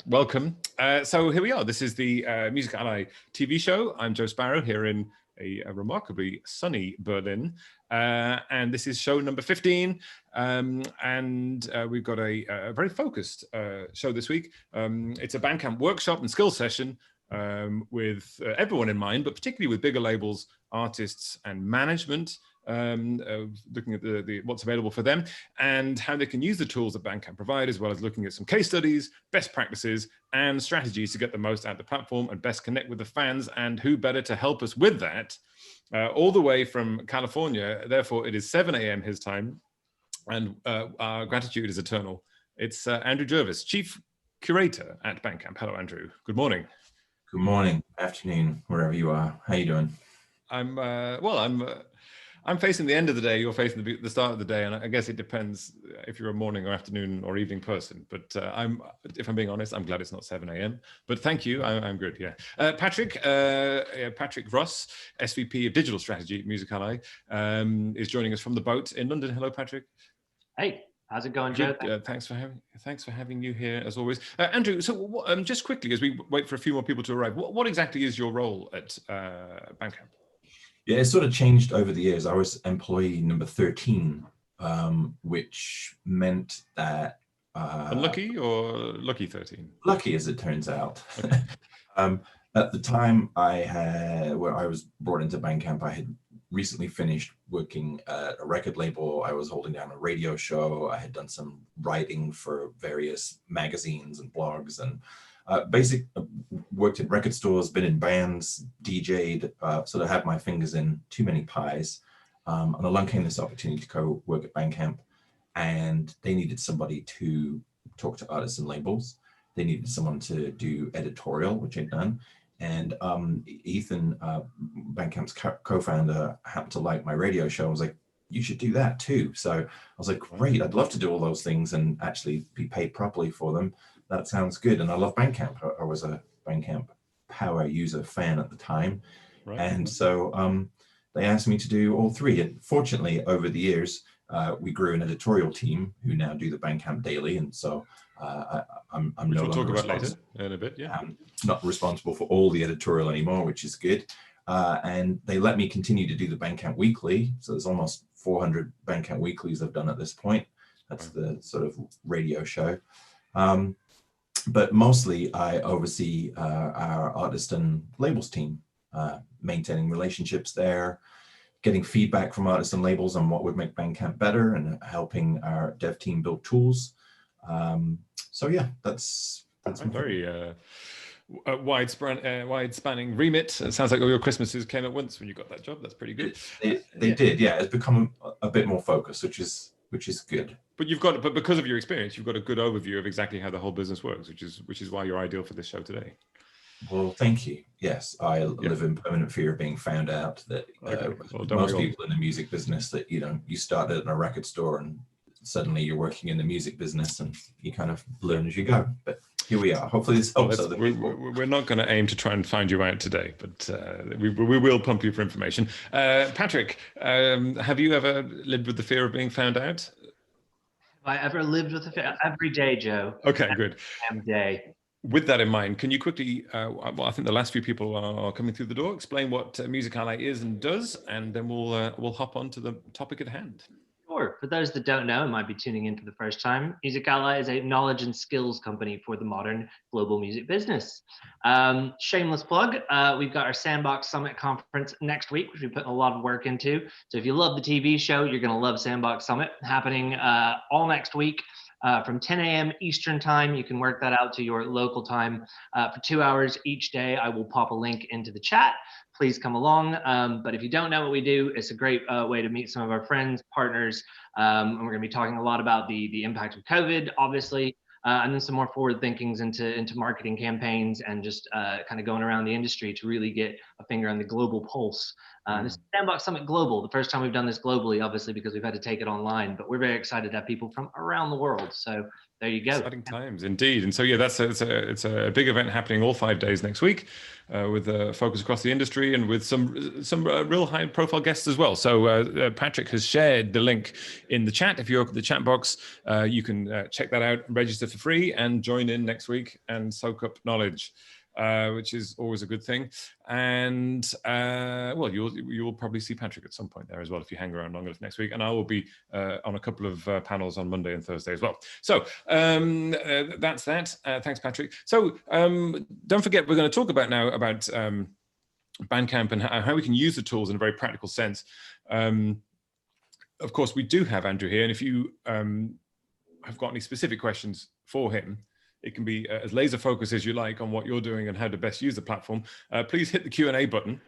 welcome. So here we are. This is the Music Ally TV show. I'm Joe Sparrow here in a remarkably sunny Berlin. And this is show number 15. And we've got a very focused show this week. It's a Bandcamp workshop and skill session with everyone in mind, but particularly with bigger labels, artists and management. Looking at what's available for them and how they can use the tools that Bandcamp provide, as well as looking at some case studies, best practices, and strategies to get the most out of the platform and best connect with the fans. And who better to help us with that? All the way from California. Therefore, it is 7 a.m. his time, and our gratitude is eternal. It's Andrew Jervis, Chief Curator at Bandcamp. Hello, Andrew. Good morning. Good morning, afternoon, wherever you are. How you doing? I'm facing the end of the day. You're facing the start of the day, and I guess it depends if you're a morning or afternoon or evening person. But if I'm being honest, I'm glad it's not 7 a.m. But thank you. I'm good. Yeah. Patrick Ross, SVP of Digital Strategy at Music Ally, is joining us from the boat in London. Hello, Patrick. Hey, how's it going, Joe? Thanks for having you here as always, Andrew. So just quickly, as we wait for a few more people to arrive, what exactly is your role at Bandcamp? Yeah, it sort of changed over the years. I was employee number 13, which meant that... Unlucky or lucky 13? Lucky, as it turns out. Okay. At the time I was brought into Bandcamp, I had recently finished working at a record label. I was holding down a radio show. I had done some writing for various magazines and blogs, and worked in record stores, been in bands, DJ'd, sort of had my fingers in too many pies. And along came this opportunity to go work at Bandcamp, and they needed somebody to talk to artists and labels. They needed someone to do editorial, which I'd done. And Ethan, Bandcamp's co-founder, happened to like my radio show. I was like, you should do that too. So I was like, great, I'd love to do all those things and actually be paid properly for them. That sounds good. And I love Bandcamp. I was a Bandcamp power user fan at the time. Right. And so they asked me to do all three. And fortunately, over the years, we grew an editorial team who now do the Bandcamp Daily. And so I'm no longer talk about later in a bit. Yeah. I'm not responsible for all the editorial anymore, which is good. And they let me continue to do the Bandcamp Weekly. So there's almost 400 Bandcamp Weeklies I've done at this point. That's the sort of radio show. But mostly I oversee our artist and labels team, maintaining relationships there, getting feedback from artists and labels on what would make Bandcamp better, and helping our dev team build tools. So yeah, that's very wide-spanning remit. It sounds like all your Christmases came at once when you got that job. That's pretty good. They did, yeah. It's become a bit more focused, which is good. But because of your experience, you've got a good overview of exactly how the whole business works, which is why you're ideal for this show today. Well, thank you. Yes, I live in permanent fear of being found out. That most people in the music business, that you started in a record store and suddenly you're working in the music business, and you kind of learn as you go. But here we are. Hopefully this helps other people. We're not going to aim to try and find you out today, but we will pump you for information. Patrick, have you ever lived with the fear of being found out? Have I ever lived with the fear? Every day, Joe. Okay, good. Every day. With that in mind, can you quickly, I think the last few people are coming through the door, explain what Music Ally is and does, and then we'll hop on to the topic at hand. Sure. For those that don't know and might be tuning in for the first time, Music Ally is a knowledge and skills company for the modern global music business. Shameless plug, we've got our Sandbox Summit conference next week, which we put a lot of work into. So if you love the TV show, you're going to love Sandbox Summit, happening all next week. From 10 a.m. Eastern time. You can work that out to your local time for 2 hours each day. I will pop a link into the chat. Please come along. But if you don't know what we do, it's a great way to meet some of our friends, partners. And we're going to be talking a lot about the impact of COVID, obviously, and then some more forward thinkings into marketing campaigns, and just kind of going around the industry to really get a finger on the global pulse. This is Sandbox Summit Global, the first time we've done this globally, obviously, because we've had to take it online, but we're very excited to have people from around the world. So there you go. Exciting times indeed. And so, yeah, it's a big event happening all 5 days next week, with a focus across the industry and with some real high profile guests as well. So Patrick has shared the link in the chat. If you open the chat box, you can check that out, register for free, and join in next week and soak up knowledge, which is always a good thing. And well, you'll probably see Patrick at some point there as well if you hang around long enough next week. And I will be on a couple of panels on Monday and Thursday as well. So that's that. Thanks, Patrick. So don't forget, we're going to talk about now about Bandcamp and how we can use the tools in a very practical sense. Of course, we do have Andrew here, and if you have got any specific questions for him, it can be as laser focused as you like on what you're doing and how to best use the platform. Please hit the Q&A button,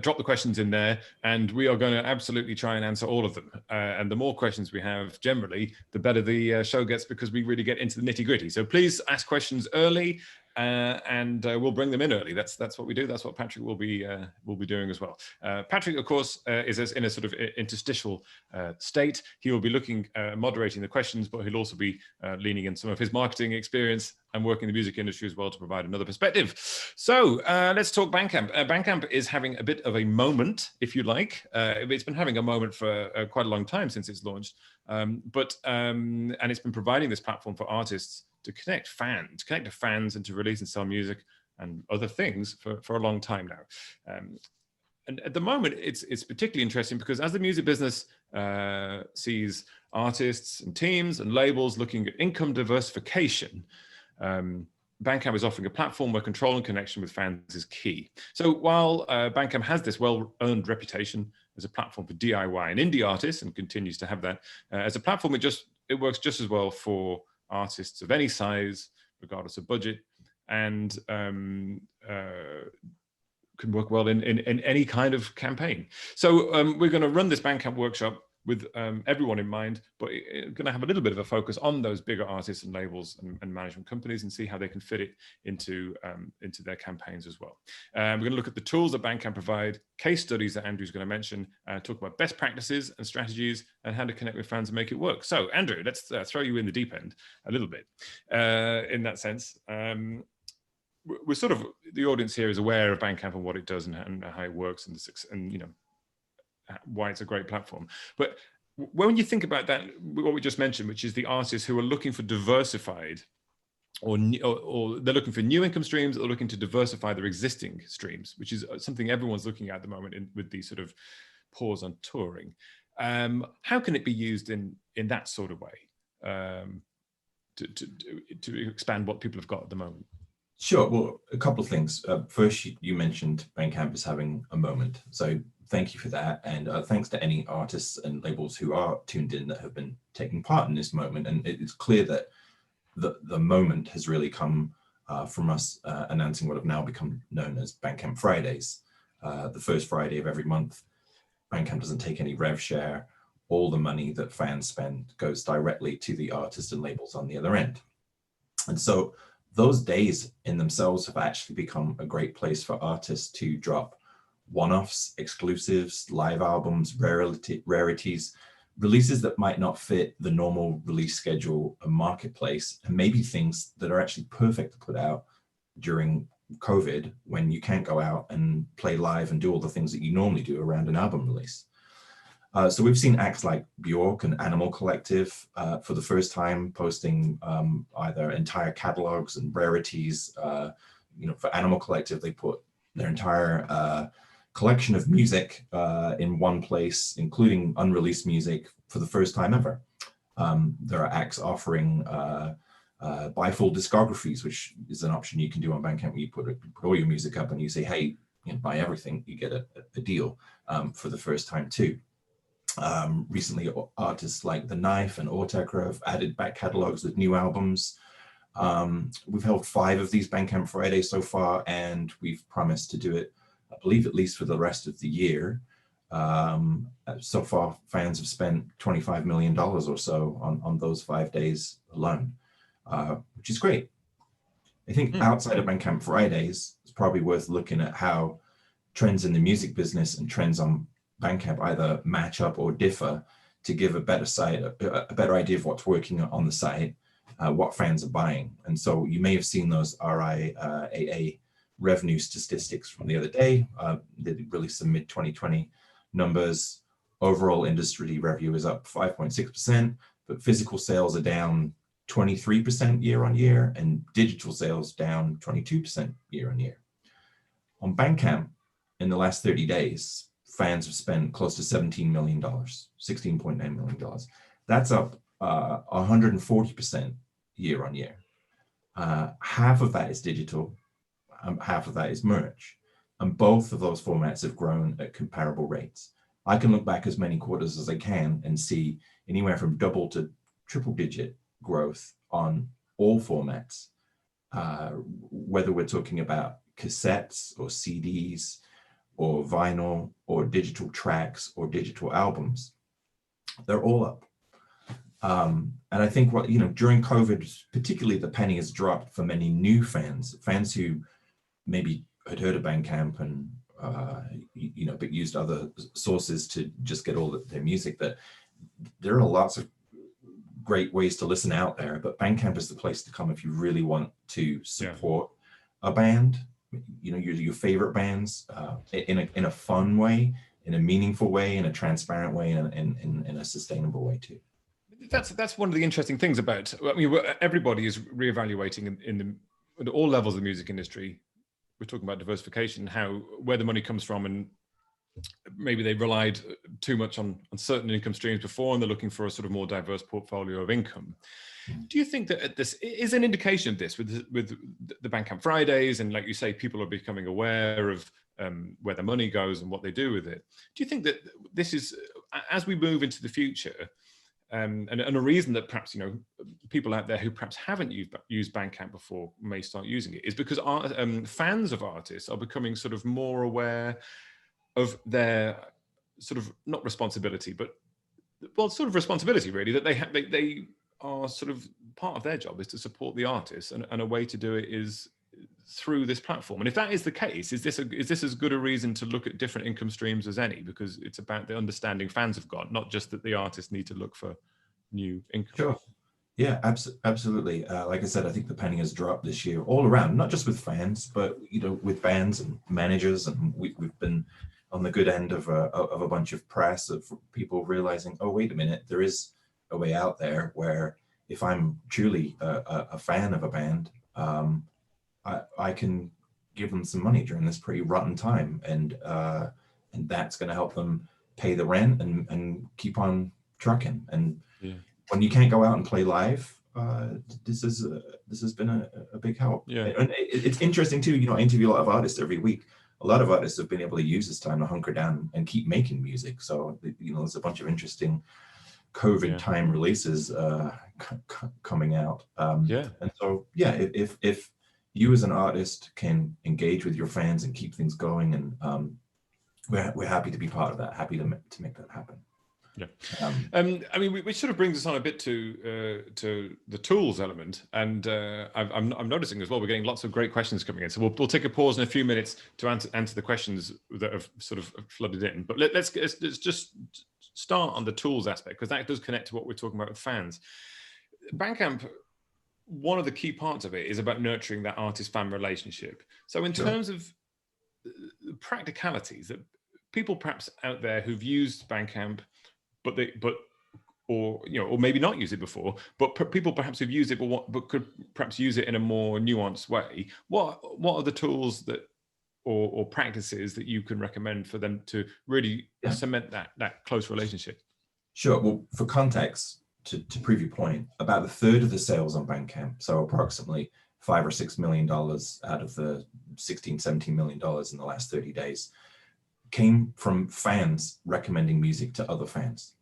drop the questions in there, and we are going to absolutely try and answer all of them. And the more questions we have, generally, the better the show gets, because we really get into the nitty gritty. So please ask questions early, and we'll bring them in early. That's what we do. That's what Patrick will be doing as well. Patrick, of course, is in a sort of interstitial state. He will be moderating the questions, but he'll also be leaning in some of his marketing experience and working in the music industry as well to provide another perspective. So let's talk Bandcamp. Bandcamp is having a bit of a moment, if you like. It's been having a moment for quite a long time since it's launched, and it's been providing this platform for artists to connect to fans and to release and sell music and other things for a long time now. And at the moment, it's particularly interesting because as the music business sees artists and teams and labels looking at income diversification, Bandcamp is offering a platform where control and connection with fans is key. So while Bandcamp has this well-earned reputation as a platform for DIY and indie artists, and continues to have that, as a platform, it works just as well for artists of any size, regardless of budget, and can work well in any kind of campaign. So we're going to run this Bandcamp workshop with everyone in mind, but we're going to have a little bit of a focus on those bigger artists and labels and management companies, and see how they can fit it into their campaigns as well. We're going to look at the tools that Bandcamp provide, case studies that Andrew's going to mention, talk about best practices and strategies, and how to connect with fans and make it work. So Andrew, let's throw you in the deep end a little bit in that sense. We're sort of, the audience here is aware of Bandcamp and what it does and how it works, and you know, why it's a great platform. But when you think about that, what we just mentioned, which is the artists who are looking for diversified, or they're looking for new income streams, or looking to diversify their existing streams, which is something everyone's looking at the moment with the sort of pause on touring. How can it be used in that sort of way to expand what people have got at the moment? Sure. Well, a couple of things. First, you mentioned Bandcamp is having a moment. So thank you for that. And thanks to any artists and labels who are tuned in that have been taking part in this moment. And it's clear that the moment has really come from us announcing what have now become known as Bandcamp Fridays. The first Friday of every month, Bandcamp doesn't take any rev share. All the money that fans spend goes directly to the artists and labels on the other end. And so those days in themselves have actually become a great place for artists to drop one-offs, exclusives, live albums, rarities, releases that might not fit the normal release schedule and marketplace, and maybe things that are actually perfect to put out during COVID when you can't go out and play live and do all the things that you normally do around an album release. So we've seen acts like Bjork and Animal Collective for the first time posting either entire catalogs and rarities. You know, for Animal Collective, they put their entire collection of music in one place, including unreleased music for the first time ever. There are acts offering buy full discographies, which is an option you can do on Bandcamp. You put all your music up and you say, hey, you know, buy everything, you get a deal for the first time too. Recently, artists like The Knife and Autekra have added back catalogs with new albums. We've held 5 of these Bandcamp Fridays so far, and we've promised to do it, I believe, at least for the rest of the year. So far, fans have spent $25 million or so on those 5 days alone, which is great. I think outside of Bandcamp Fridays, it's probably worth looking at how trends in the music business and trends on Bandcamp either match up or differ to give a better idea of what's working on the site, what fans are buying. And so you may have seen those RIAA revenue statistics from the other day. They released some mid-2020 numbers. Overall industry revenue is up 5.6%, but physical sales are down 23% year on year, and digital sales down 22% year on year. On Bandcamp, in the last 30 days, fans have spent close to $17 million, $16.9 million. That's up 140% year on year. Half of that is digital, half of that is merch. And both of those formats have grown at comparable rates. I can look back as many quarters as I can and see anywhere from double to triple digit growth on all formats, whether we're talking about cassettes or CDs or vinyl or digital tracks or digital albums. They're all up. And I think during COVID, particularly, the penny has dropped for many new fans who maybe had heard of Bandcamp and but used other sources to just get all their music. That there are lots of great ways to listen out there, but Bandcamp is the place to come if you really want to support a band, your favorite bands, in a fun way, in a meaningful way, in a transparent way, and in a sustainable way too. That's one of the interesting things about. I mean, everybody is reevaluating in all levels of the music industry. We're talking about diversification, where the money comes from, and maybe they relied too much on certain income streams before, and they're looking for a sort of more diverse portfolio of income. Do you think that this is an indication of this with the Bandcamp Fridays, and like you say, people are becoming aware of where the money goes and what they do with it? Do you think that this is, as we move into the future, and a reason that perhaps people out there who perhaps haven't used Bandcamp before may start using it, is because fans of artists are becoming sort of more aware of their sort of not responsibility, but sort of responsibility really, that they are sort of part of their job is to support the artists, and a way to do it is through this platform. And if that is the case, is this as good a reason to look at different income streams as any? Because it's about the understanding fans have got, not just that the artists need to look for new income. Sure. Yeah, absolutely. Like I said, I think the penny has dropped this year all around, not just with fans, but with bands and managers, and we've been on the good end of a bunch of press of people realizing, oh, wait a minute, there is a way out there where if I'm truly a fan of a band, I can give them some money during this pretty rotten time, and that's going to help them pay the rent and keep on trucking. And when you can't go out and play live, this has been a big help. Yeah, and it's interesting too. I interview a lot of artists every week. A lot of artists have been able to use this time to hunker down and keep making music. So there's a bunch of interesting COVID time releases coming out. And so if you as an artist can engage with your fans and keep things going, and we're happy to be part of that, happy to make that happen. Yeah. I mean, which sort of brings us on a bit to the tools element, and I'm noticing as well we're getting lots of great questions coming in. So we'll take a pause in a few minutes to answer the questions that have sort of flooded in. But let's just start on the tools aspect, because that does connect to what we're talking about with fans. Bandcamp, one of the key parts of it is about nurturing that artist-fan relationship. So in terms of practicalities, that people perhaps out there who've used Bandcamp, or maybe not use it before, but people perhaps who've used it, but could perhaps use it in a more nuanced way. What are the tools that or practices that you can recommend for them to really cement that close relationship? Sure. Well, for context, to prove your point, about a third of the sales on Bandcamp, so approximately $5 or $6 million out of the $17 million in the last 30 days, came from fans recommending music to other fans.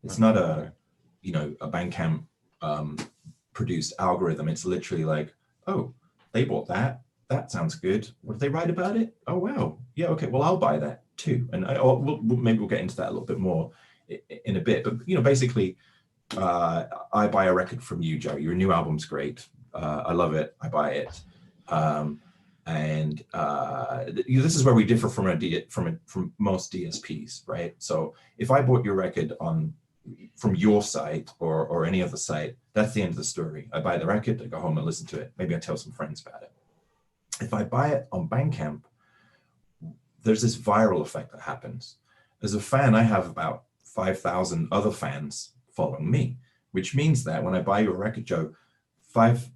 It's not a Bandcamp produced algorithm. It's literally like, oh, they bought that. That sounds good. What did they write about it? Oh, wow. Yeah, okay. Well, I'll buy that too. And maybe we'll get into that a little bit more in a bit. But basically, I buy a record from you, Joe. Your new album's great. I love it. I buy it. And this is where we differ from most DSPs, right? So if I bought your record on from your site or any other site, that's the end of the story. I buy the record, I go home and listen to it. Maybe I tell some friends about it. If I buy it on Bandcamp, there's this viral effect that happens. As a fan, I have about 5,000 other fans following me, which means that when I buy your record, Joe,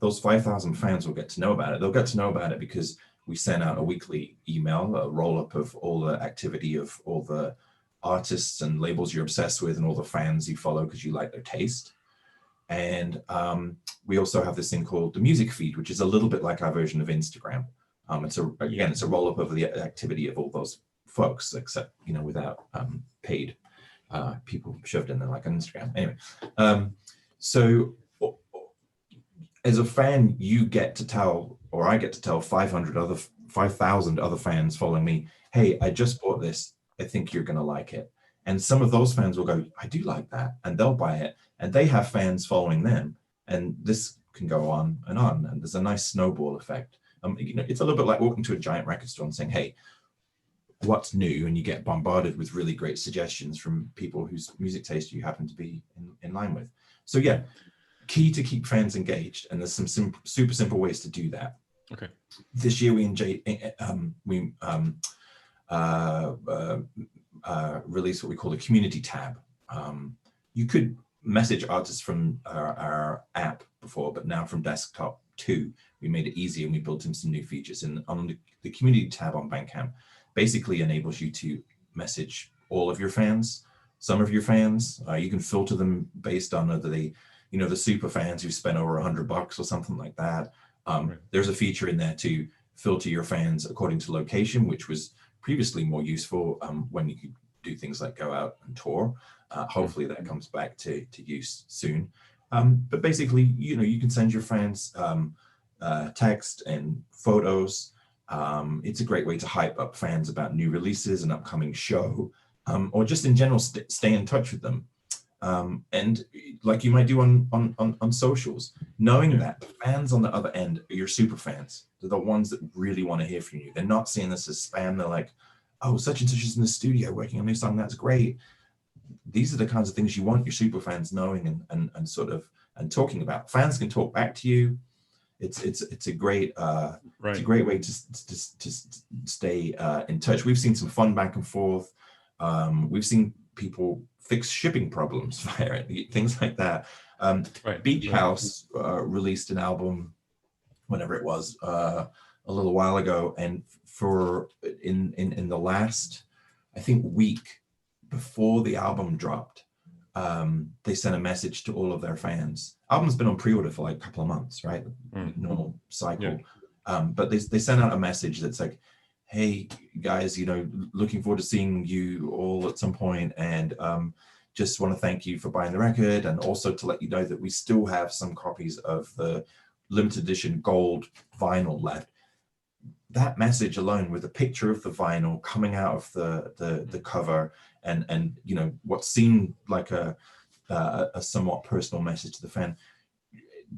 those 5,000 fans will get to know about it. They'll get to know about it because we send out a weekly email, a roll-up of all the activity of all the artists and labels you're obsessed with and all the fans you follow because you like their taste. And we also have this thing called the music feed, which is a little bit like our version of Instagram. It's a roll-up of the activity of all those folks, except, you know, without paid people shoved in there like on Instagram. Anyway, so as a fan, you get to tell, or I get to tell 5,000 other fans following me, hey, I just bought this. I think you're going to like it. And some of those fans will go, I do like that. And they'll buy it. And they have fans following them. And this can go on. And there's a nice snowball effect. You know, it's a little bit like walking to a giant record store and saying, hey, what's new? And you get bombarded with really great suggestions from people whose music taste you happen to be in line with. So yeah, key to keep fans engaged. And there's some super simple ways to do that. Okay. This year we released what we call a community tab. You could message artists from our app before, but now from desktop too, we made it easier and we built in some new features. And on the community tab on Bandcamp basically enables you to message all of your fans, some of your fans. You can filter them based on whether they, you know, the super fans who spent over $100 or something like that. Right. There's a feature in there to filter your fans according to location, which was previously more useful when you could do things like go out and tour. Hopefully that comes back to use soon. But basically, you know, you can send your fans text and photos. It's a great way to hype up fans about new releases, an upcoming show, or just in general stay in touch with them. And like you might do on socials, knowing that the fans on the other end are your super fans. They're the ones that really want to hear from you. They're not seeing this as spam. They're like, oh, such and such is in the studio working on a new song. That's great. These are the kinds of things you want your super fans knowing and sort of and talking about. Fans can talk back to you. It's a great it's a great way to stay in touch. We've seen some fun back and forth. We've seen people fix shipping problems via it, things like that. Beach House released an album, whenever it was, a little while ago, and for in the last, I think, week before the album dropped, they sent a message to all of their fans. Album's been on pre-order for like a couple of months, right? Normal cycle. Yeah. But they sent out a message that's like, hey guys, you know, looking forward to seeing you all at some point, and just want to thank you for buying the record, and also to let you know that we still have some copies of the limited edition gold vinyl left. That message alone, with a picture of the vinyl coming out of the cover, and you know what seemed like a somewhat personal message to the fan,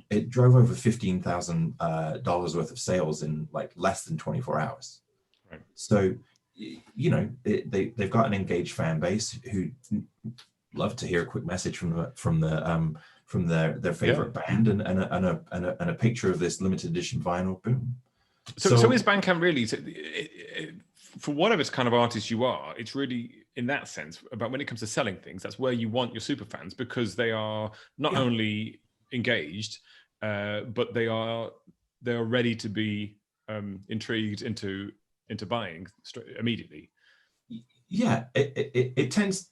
it drove over $15,000 worth of sales in like less than 24 hours. Right. So, you know, they've got an engaged fan base who love to hear a quick message from their favorite band, and a picture of this limited edition vinyl. Boom. So is Bandcamp really, for whatever kind of artist you are, it's really, in that sense, about when it comes to selling things, that's where you want your super fans, because they are not only engaged, but they are ready to be intrigued into buying immediately. Yeah, it tends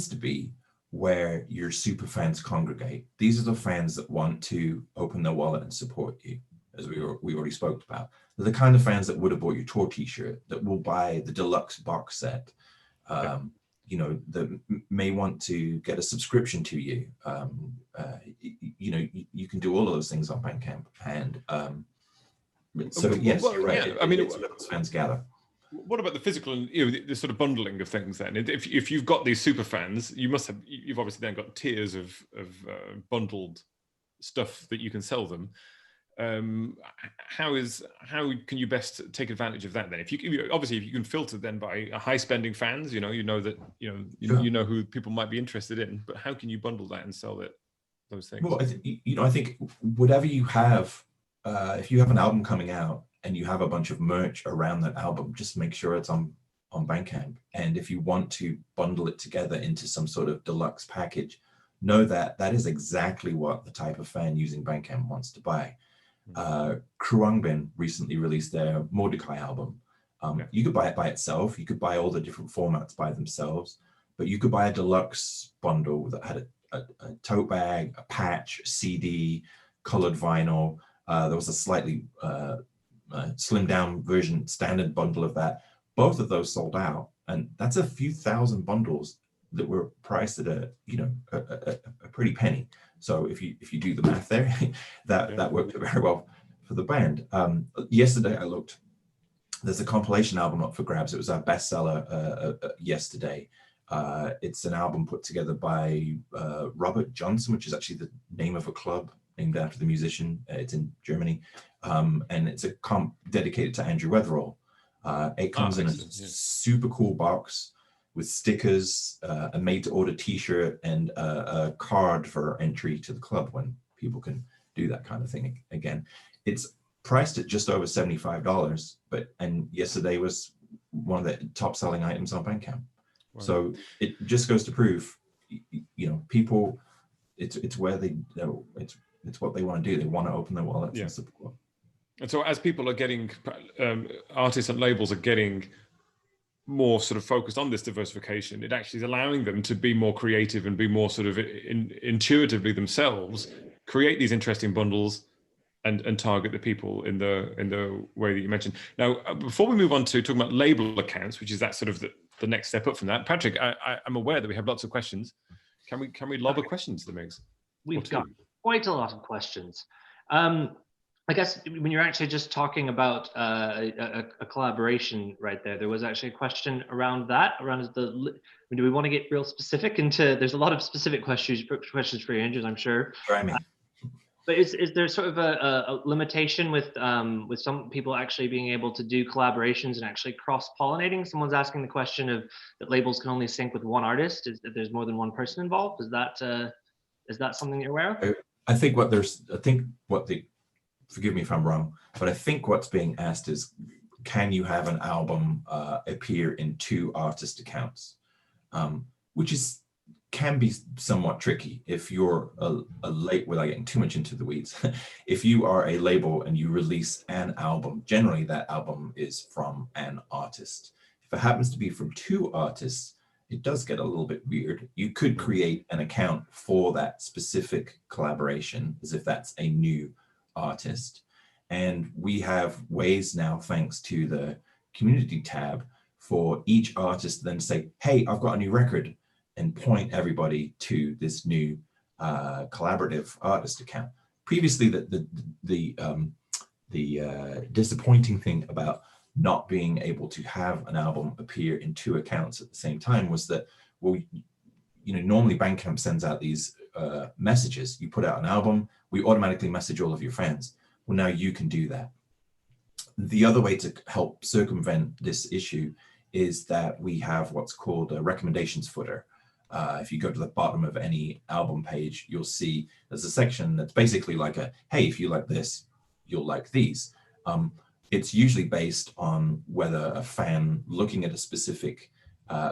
to be where your super fans congregate. These are the fans that want to open their wallet and support you, as we already spoke about. They're the kind of fans that would have bought your tour t-shirt, that will buy the deluxe box set, you know, that may want to get a subscription to you. You know, you can do all of those things on Bandcamp. And so yes, you're right. Yeah, I mean, it's where those fans gather. What about the physical and, you know, the sort of bundling of things then? If you've got these super fans, you've obviously then got tiers of bundled stuff that you can sell them. how can you best take advantage of that then? If you obviously, if you can filter then by high spending fans, you know that Sure. you know who people might be interested in, but how can you bundle that and sell those things? Well, I think whatever you have, if you have an album coming out and you have a bunch of merch around that album, just make sure it's on Bandcamp. And if you want to bundle it together into some sort of deluxe package, know that that is exactly what the type of fan using Bandcamp wants to buy. Kruangbin recently released their Mordecai album. You could buy it by itself. You could buy all the different formats by themselves, but you could buy a deluxe bundle that had a tote bag, a patch, a CD, colored vinyl. There was a slightly slimmed down version, standard bundle of that. Both of those sold out, and that's a few thousand bundles that were priced at a pretty penny. So if you do the math there, that worked very well for the band. Yesterday I looked. There's a compilation album up for grabs. It was our bestseller yesterday. It's an album put together by Robert Johnson, which is actually the name of a club named after the musician. It's in Germany, and it's a comp dedicated to Andrew Weatherall. It comes in a super cool box with stickers, a made-to-order T-shirt, and a card for entry to the club when people can do that kind of thing again. It's priced at just over $75, and yesterday was one of the top-selling items on Bandcamp. Wow. So it just goes to prove, people, it's where it's what they want to do. They want to open their wallets and support. And so as people are getting, artists and labels are getting more sort of focused on this diversification, it actually is allowing them to be more creative and be more sort of intuitively themselves, create these interesting bundles and target the people in the way that you mentioned. Now, before we move on to talking about label accounts, which is that sort of the next step up from that, Patrick, I'm aware that we have lots of questions. Can we lob a question to the mix? We've got quite a lot of questions. I guess when you're actually just talking about a collaboration right there was actually a question around that, do we want to get real specific into, there's a lot of specific questions for you, Andrew, I'm sure. Try me. But is there sort of a limitation with some people actually being able to do collaborations and actually cross-pollinating? Someone's asking the question of that labels can only sync with one artist, if there's more than one person involved. Is that something you're aware of? I think forgive me if I'm wrong, but I think what's being asked is, can you have an album appear in two artist accounts? Which can be somewhat tricky if you're without getting too much into the weeds. If you are a label and you release an album, generally that album is from an artist. If it happens to be from two artists, it does get a little bit weird. You could create an account for that specific collaboration as if that's a new artist. And we have ways now, thanks to the community tab, for each artist to then say, hey, I've got a new record, and point everybody to this new collaborative artist account. Previously, the disappointing thing about not being able to have an album appear in two accounts at the same time was that, normally Bandcamp sends out these messages. You put out an album, we automatically message all of your fans. Well, now you can do that. The other way to help circumvent this issue is that we have what's called a recommendations footer. If you go to the bottom of any album page, you'll see there's a section that's basically like hey, if you like this, you'll like these. It's usually based on whether a fan looking at a specific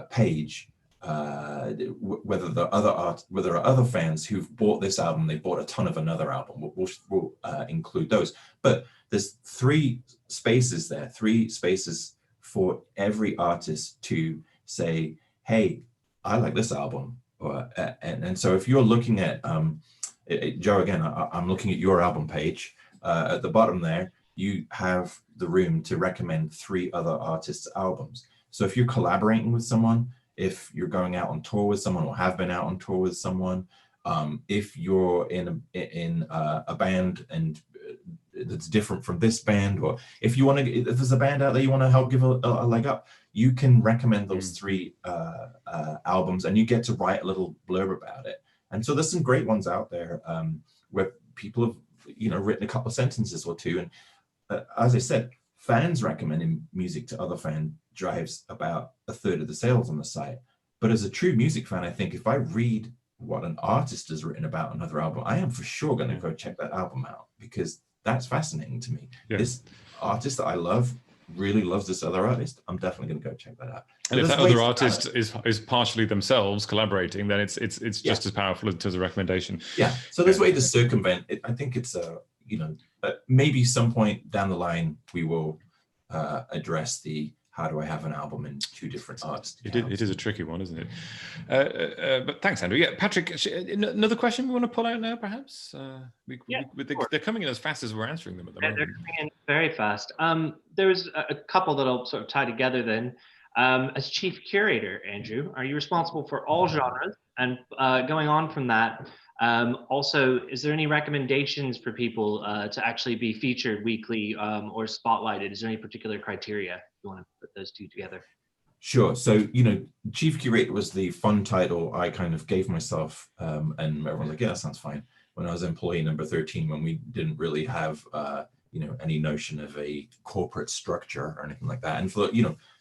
page, whether there are other fans who've bought this album, they bought a ton of another album. We'll include those. But there's three spaces for every artist to say, hey, I like this album. And so if you're looking at, Joe, again, I'm looking at your album page. At the bottom there, you have the room to recommend 3 other artists' albums. So if you're collaborating with someone, if you're going out on tour with someone or have been out on tour with someone, if you're in a band and that's different from this band, or if there's a band out there you want to help give a leg up, you can recommend those 3 albums, and you get to write a little blurb about it. And so there's some great ones out there where people written a couple of sentences or two. And as I said, fans recommending music to other fans drives about a third of the sales on the site. But as a true music fan, I think if I read what an artist has written about another album, I am for sure going to go check that album out, because that's fascinating to me. Yeah. This artist that I love really loves this other artist. I'm definitely going to go check that out. And if that other artist is partially themselves collaborating, then it's just as powerful in terms of recommendation. Yeah. So there's ways to circumvent it. I think it's maybe some point down the line we will address the how do I have an album in two different artists. It is a tricky one, isn't it? But thanks, Andrew. Yeah, Patrick, another question we want to pull out now, perhaps? They're coming in as fast as we're answering them at the moment. They're coming in very fast. There was a couple that I'll sort of tie together then. As chief curator, Andrew, are you responsible for all genres? And going on from that, also, is there any recommendations for people to actually be featured weekly or spotlighted? Is there any particular criteria you want to put those two together? Sure. So, chief curator was the fun title I kind of gave myself, and everyone was like, yeah, that sounds fine. When I was employee number 13, when we didn't really have, any notion of a corporate structure or anything like that. And for,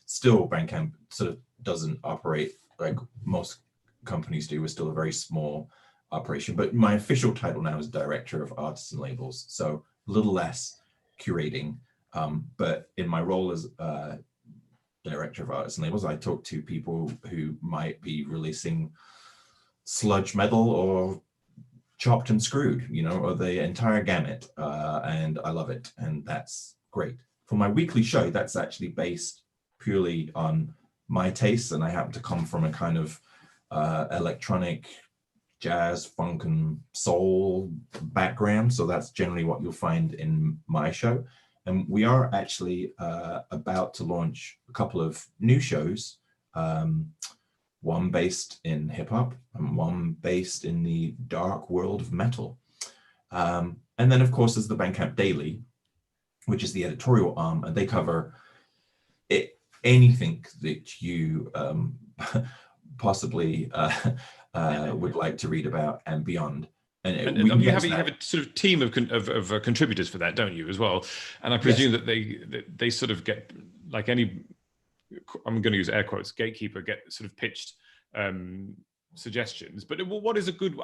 still Bandcamp sort of doesn't operate like most companies do. We're still a very small operation, but my official title now is director of artists and labels, so a little less curating, but in my role as director of artists and labels, I talk to people who might be releasing sludge metal or chopped and screwed, or the entire gamut, and I love it, and that's great. For my weekly show, that's actually based purely on my tastes, and I happen to come from a kind of electronic jazz, funk, and soul background. So that's generally what you'll find in my show. And we are actually about to launch a couple of new shows, one based in hip hop and one based in the dark world of metal. And then, of course, there's the Bandcamp Daily, which is the editorial arm, and they cover anything that you possibly would like to read about and beyond. And you have a sort of team of contributors for that, don't you, as well? And I presume that they sort of get, like any, I'm going to use air quotes, gatekeeper, get sort of pitched suggestions. But what is a good,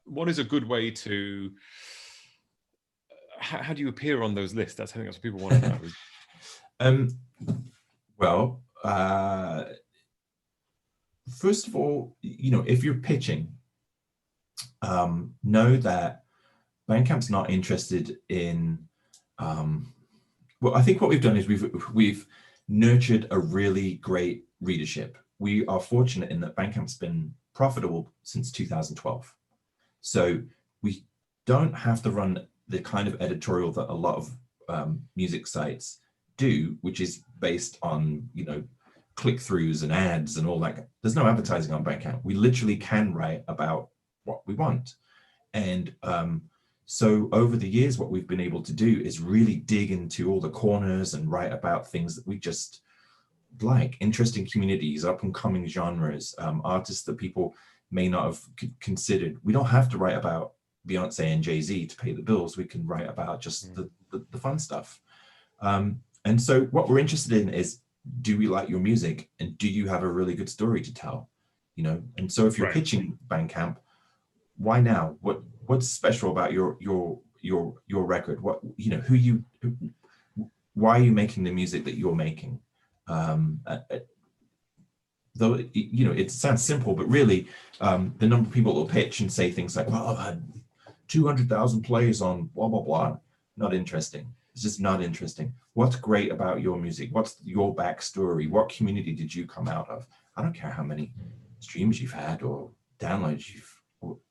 what is a good way to, how do you appear on those lists? That's, I think that's what people want to know. Well, first of all, if you're pitching, know that Bandcamp's not interested in, well, I think what we've done is we've nurtured a really great readership. We are fortunate in that Bandcamp's been profitable since 2012. So we don't have to run the kind of editorial that a lot of music sites do, which is based on, click-throughs and ads and all that. There's no advertising on Bandcamp. We literally can write about what we want. And so over the years, what we've been able to do is really dig into all the corners and write about things that we just like, interesting communities, up and coming genres, artists that people may not have considered. We don't have to write about Beyonce and Jay-Z to pay the bills. We can write about just the fun stuff. And so what we're interested in is, do we like your music, and do you have a really good story to tell? And so if you're pitching Bandcamp, why now? What's special about your record? What, why are you making the music that you're making? Though it sounds simple, but really the number of people will pitch and say things like, well, I've had 200,000 plays on blah blah blah. Not interesting. It's just not interesting. What's great about your music? What's your backstory? What community did you come out of? I don't care how many streams you've had or downloads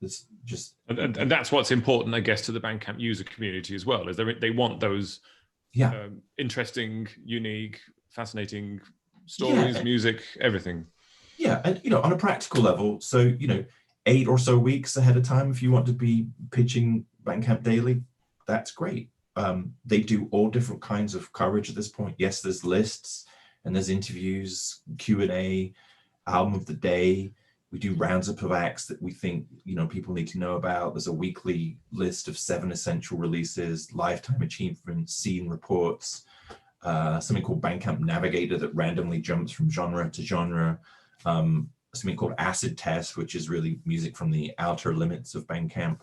it's just. And that's what's important, I guess, to the Bandcamp user community as well, is they want those interesting, unique, fascinating stories, music, everything. Yeah, and on a practical level, so 8 or so weeks ahead of time, if you want to be pitching Bandcamp Daily, that's great. They do all different kinds of coverage at this point. Yes, there's lists and there's interviews, Q&A, album of the day, We do roundup of acts that we think, people need to know about. There's a weekly list of 7 essential releases, lifetime achievements, scene reports, something called Bandcamp Navigator that randomly jumps from genre to genre, something called Acid Test, which is really music from the outer limits of Bandcamp.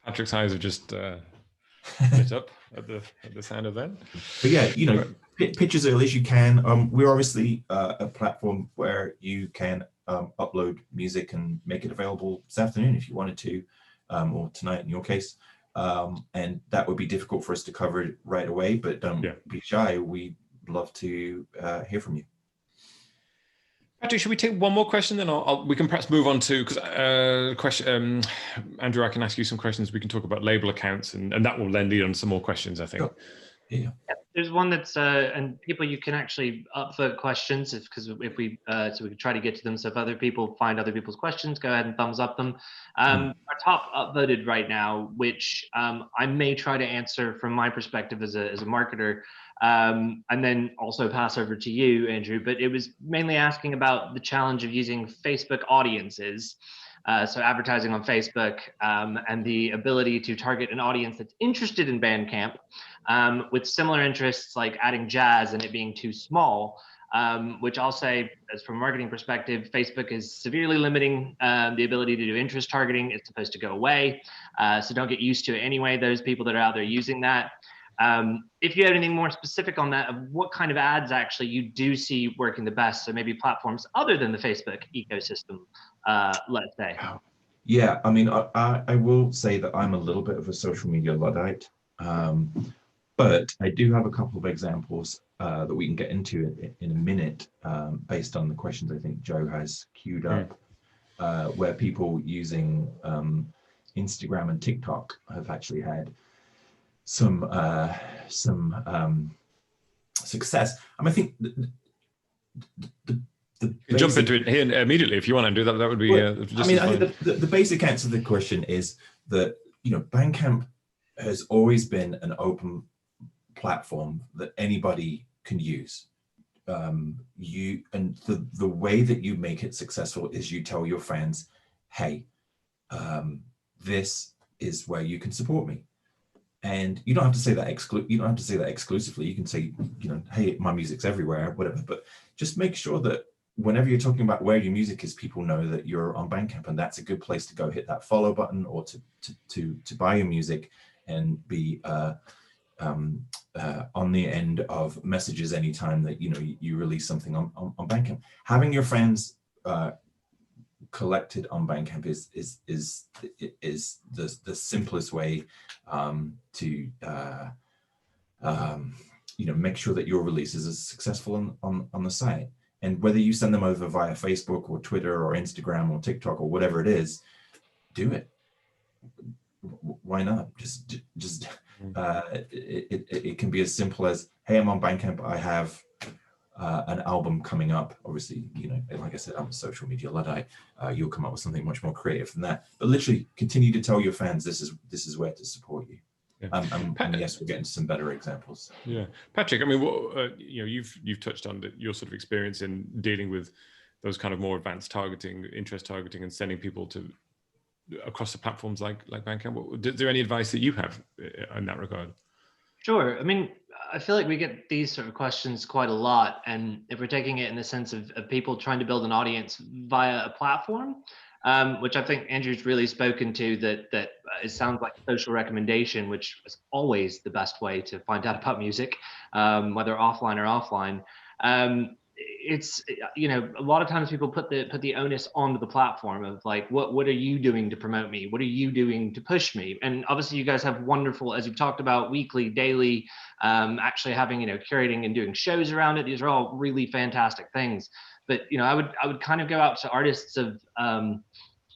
Patrick's eyes are just lit up at the sound of that. But yeah, pitch as early as you can. We're obviously a platform where you can upload music and make it available this afternoon if you wanted to, or tonight in your case. And that would be difficult for us to cover it right away, but don't be shy. We'd love to hear from you. Patrick, should we take one more question, then we can perhaps move on to, because Andrew, I can ask you some questions. We can talk about label accounts, and that will then lead on some more questions, I think. Sure. Yeah. There's one that's and people, you can actually upvote questions because if we so we can try to get to them. So if other people find other people's questions, go ahead and thumbs up them. Our top upvoted right now, which I may try to answer from my perspective as a marketer, and then also pass over to you, Andrew. But it was mainly asking about the challenge of using Facebook audiences. So advertising on Facebook and the ability to target an audience that's interested in Bandcamp with similar interests like adding jazz and it being too small, which I'll say, as from a marketing perspective, Facebook is severely limiting the ability to do interest targeting. It's supposed to go away. So don't get used to it anyway, those people that are out there using that. If you have anything more specific on that, of what kind of ads actually you do see working the best, so maybe platforms other than the Facebook ecosystem, let's say. Yeah, I mean, I will say that I'm a little bit of a social media Luddite, but I do have a couple of examples that we can get into in a minute, based on the questions I think Joe has queued up, where people using Instagram and TikTok have actually had some success. I think the jump into it here immediately if you want to do that. That would be just I think the basic answer to the question is that Bandcamp has always been an open platform that anybody can use. The way that you make it successful is you tell your fans, hey, this is where you can support me. And you don't have to say that exclusively. You can say, hey, my music's everywhere, whatever. But just make sure that whenever you're talking about where your music is, people know that you're on Bandcamp, and that's a good place to go hit that follow button, or to buy your music and be on the end of messages anytime that you release something on Bandcamp. Having your fans collected on Bandcamp is the simplest way to make sure that your releases are successful on the site. And whether you send them over via Facebook or Twitter or Instagram or TikTok or whatever it is, do it. Why not? It can be as simple as, hey, I'm on Bandcamp, I have an album coming up. Obviously, like I said, I'm a social media Luddite. You'll come up with something much more creative than that. But literally, continue to tell your fans this is where to support you. Yeah. And yes, we'll get into some better examples. Yeah, Patrick. I mean, what you've touched on your sort of experience in dealing with those kind of more advanced targeting, interest targeting, and sending people to across the platforms like Bandcamp. Is there any advice that you have in that regard? Sure. I mean, I feel like we get these sort of questions quite a lot. And if we're taking it in the sense of people trying to build an audience via a platform, which I think Andrew's really spoken to, that it sounds like a social recommendation, which is always the best way to find out about music, whether offline or offline. It's, a lot of times people put the onus onto the platform of like, what are you doing to promote me? What are you doing to push me? And obviously you guys have wonderful, as you've talked about, weekly, daily, actually having, curating and doing shows around it. These are all really fantastic things. But, I would kind of go out to artists of,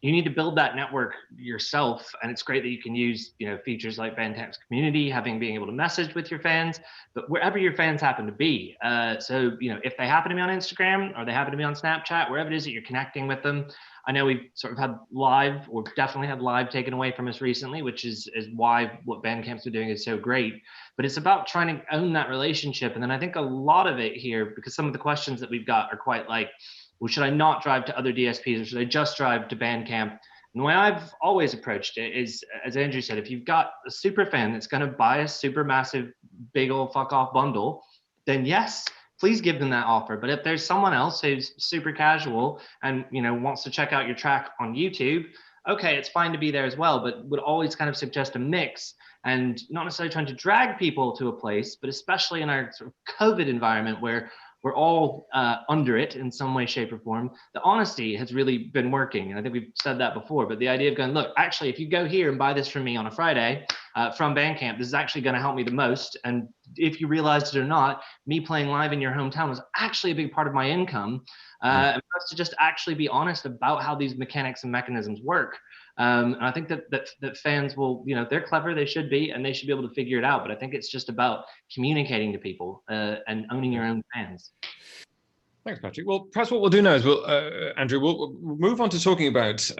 you need to build that network yourself. And it's great that you can use, features like Bandcamp's community, being able to message with your fans, but wherever your fans happen to be. So, if they happen to be on Instagram or they happen to be on Snapchat, wherever it is that you're connecting with them. I know we've sort of had live, or definitely had live taken away from us recently, which is why what Bandcamp's been doing is so great. But it's about trying to own that relationship. And then I think a lot of it here, because some of the questions that we've got are quite like, well, should I not drive to other DSPs, or should I just drive to Bandcamp? And the way I've always approached it is, as Andrew said, if you've got a super fan that's going to buy a super massive, big old fuck off bundle, then yes, please give them that offer. But if there's someone else who's super casual and, you know, wants to check out your track on YouTube, okay, it's fine to be there as well, but would always kind of suggest a mix, and not necessarily trying to drag people to a place, but especially in our sort of COVID environment where we're all under it in some way, shape, or form, the honesty has really been working. And I think we've said that before, but the idea of going, look, actually, if you go here and buy this from me on a Friday from Bandcamp, this is actually going to help me the most. And if you realized it or not, me playing live in your hometown was actually a big part of my income. And for us to just actually be honest about how these mechanics and mechanisms work. And I think that fans will, you know, they're clever, they should be, and they should be able to figure it out. But I think it's just about communicating to people and owning your own fans. Thanks, Patrick. Well, perhaps what we'll do now is Andrew, we'll move on to talking about,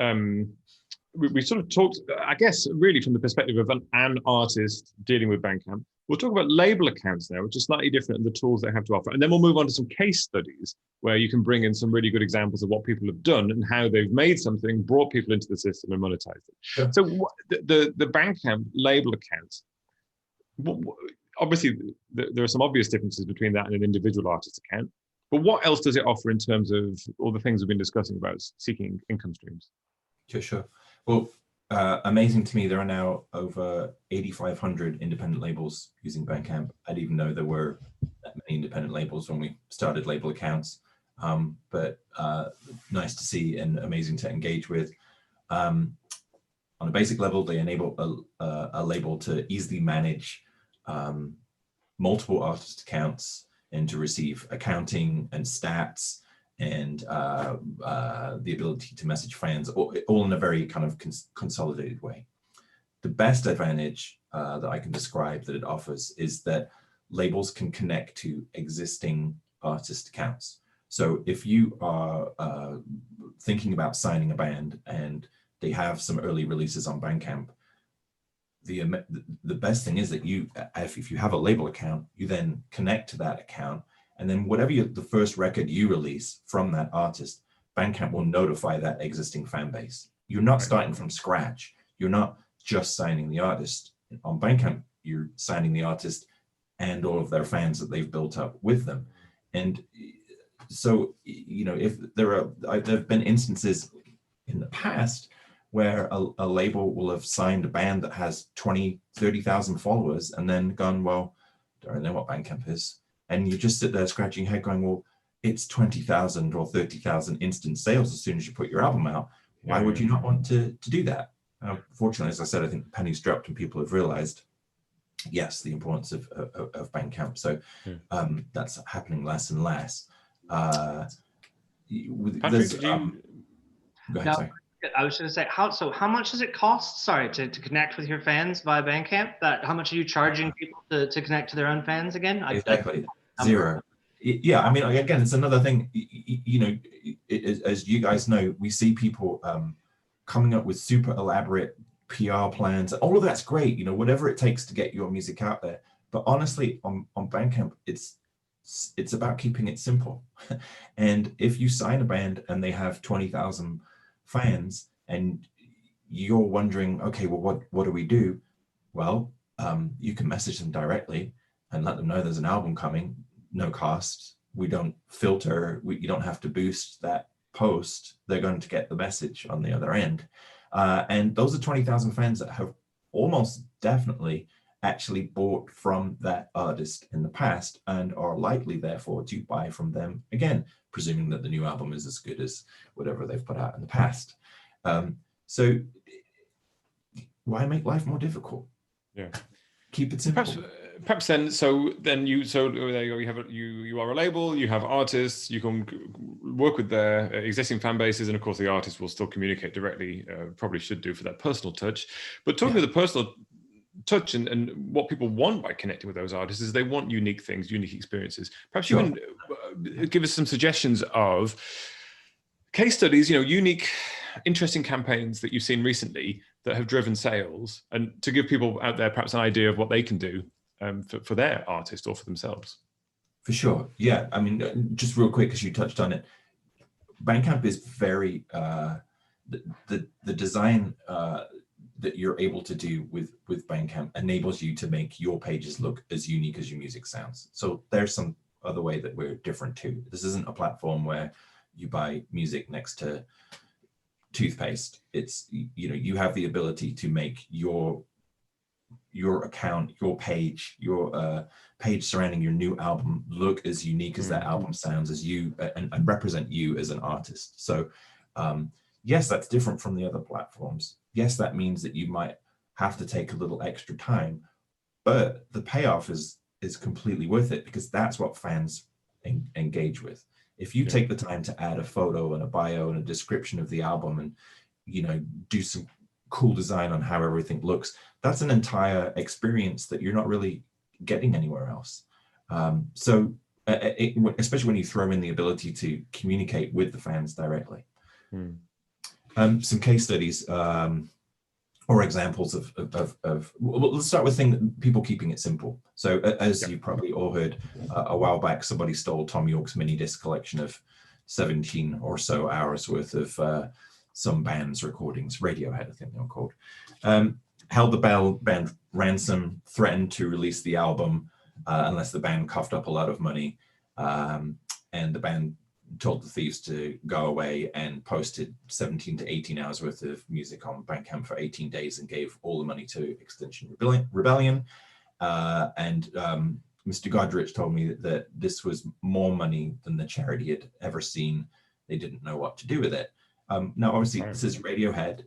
we sort of talked, I guess, really from the perspective of an artist dealing with Bandcamp. We'll talk about label accounts now, which is slightly different in the tools they have to offer. And then we'll move on to some case studies where you can bring in some really good examples of what people have done and how they've made something, brought people into the system and monetized it. Sure. So the Bandcamp label accounts, obviously there are some obvious differences between that and an individual artist account, but what else does it offer in terms of all the things we've been discussing about seeking income streams? Sure. Well, amazing to me, there are now over 8,500 independent labels using Bandcamp. I didn't even know there were that many independent labels when we started label accounts, but nice to see and amazing to engage with. On a basic level, they enable a label to easily manage multiple artist accounts and to receive accounting and stats and the ability to message fans, all in a very kind of consolidated way. The best advantage that I can describe that it offers is that labels can connect to existing artist accounts. So if you are thinking about signing a band and they have some early releases on Bandcamp, the best thing is that if you have a label account, you then connect to that account. And then whatever the first record you release from that artist, Bandcamp will notify that existing fan base. You're not starting from scratch. You're not just signing the artist. On Bandcamp, you're signing the artist and all of their fans that they've built up with them. And so, you know, if there have been instances in the past where a label will have signed a band that has 20, 30,000 followers and then gone, well, don't know what Bandcamp is. And you just sit there scratching your head going, well, it's 20,000 or 30,000 instant sales as soon as you put your album out. Why would you not want to do that? Fortunately, as I said, I think the pennies dropped and people have realized, yes, the importance of Bandcamp. So that's happening less and less. Patrick, go ahead, sorry. I was going to say, how much does it cost, to connect with your fans via Bandcamp? How much are you charging people to connect to their own fans again? Exactly, zero. Yeah, I mean, again, it's another thing, you know, as you guys know, we see people coming up with super elaborate PR plans. All of that's great, you know, whatever it takes to get your music out there. But honestly, on Bandcamp, it's about keeping it simple. And if you sign a band and they have 20,000 fans and you're wondering, okay, well, what do we do? Well, you can message them directly and let them know there's an album coming, no cost. We don't filter, you don't have to boost that post. They're going to get the message on the other end. And those are 20,000 fans that have almost definitely actually bought from that artist in the past and are likely therefore to buy from them again, presuming that the new album is as good as whatever they've put out in the past. So why make life more difficult? Yeah, keep it simple. Perhaps then. So there you go. You are a label. You have artists. You can work with their existing fan bases, and of course, the artists will still communicate directly. Probably should do for that personal touch. But talking to the personal touch and what people want by connecting with those artists is they want unique things, unique experiences. Perhaps you can give us some suggestions of case studies, you know, unique, interesting campaigns that you've seen recently that have driven sales, and to give people out there perhaps an idea of what they can do for their artist or for themselves. For sure. Yeah. I mean, just real quick, because you touched on it, Bandcamp is very the design that you're able to do with Bandcamp enables you to make your pages look as unique as your music sounds. So there's some other way that we're different too. This isn't a platform where you buy music next to toothpaste. It's, you know, you have the ability to make your account, your page, your page surrounding your new album look as unique as that album sounds, as you, and represent you as an artist. So yes, that's different from the other platforms. Yes, that means that you might have to take a little extra time, but the payoff is completely worth it, because that's what fans engage with. If you take the time to add a photo and a bio and a description of the album, and, you know, do some cool design on how everything looks, that's an entire experience that you're not really getting anywhere else. So especially when you throw in the ability to communicate with the fans directly. Some case studies or examples of well, let's start with people keeping it simple. So as you probably all heard, a while back, somebody stole Tom York's mini disc collection of 17 or so hours worth of some band's recordings, Radiohead, I think they were called. Held the band ransom, threatened to release the album unless the band coughed up a lot of money. And the band told the thieves to go away, and posted 17 to 18 hours worth of music on Bandcamp for 18 days and gave all the money to Extinction Rebellion. And Mr. Godrich told me that this was more money than the charity had ever seen. They didn't know what to do with it. Now, obviously, this is Radiohead,